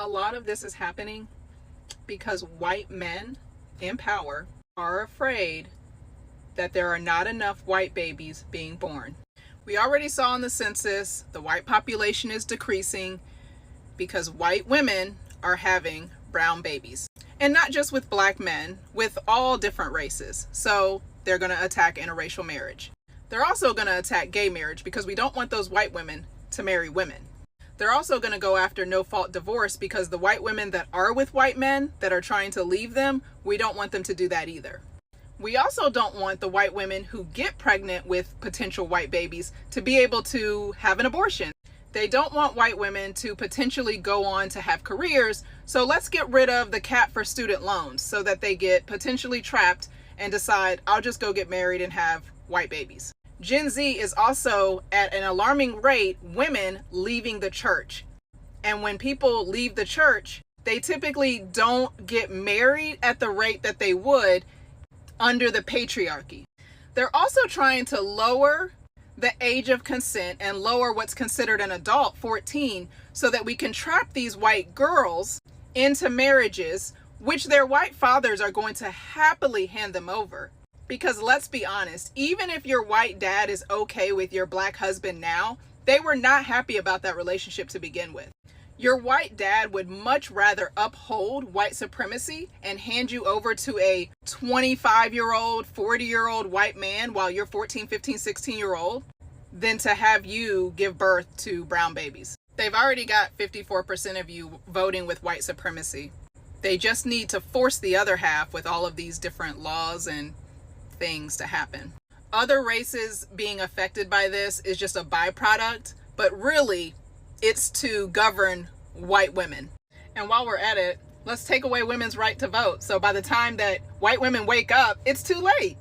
A lot of this is happening because white men in power are afraid that there are not enough white babies being born. We already saw in the census the white population is decreasing because white women are having brown babies. And not just with black men, with all different races. So they're going to attack interracial marriage. They're also going to attack gay marriage because we don't want those white women to marry women. They're also going to go after no-fault divorce because the white women that are with white men that are trying to leave them, we don't want them to do that either. We also don't want the white women who get pregnant with potential white babies to be able to have an abortion. They don't want white women to potentially go on to have careers, so let's get rid of the cap for student loans so that they get potentially trapped and decide, I'll just go get married and have white babies. Gen Z is also at an alarming rate women leaving the church. And when people leave the church, they typically don't get married at the rate that they would under the patriarchy. They're also trying to lower the age of consent and lower what's considered an adult, 14, so that we can trap these white girls into marriages, which their white fathers are going to happily hand them over. Because let's be honest, even if your white dad is okay with your black husband now, they were not happy about that relationship to begin with. Your white dad would much rather uphold white supremacy and hand you over to a 25-year-old, 40-year-old white man while you're 14, 15, 16-year-old than to have you give birth to brown babies. They've already got 54% of you voting with white supremacy. They just need to force the other half with all of these different laws and things to happen. Other races being affected by this is just a byproduct, but really it's to govern white women. And while we're at it, let's take away women's right to vote. So by the time that white women wake up, it's too late.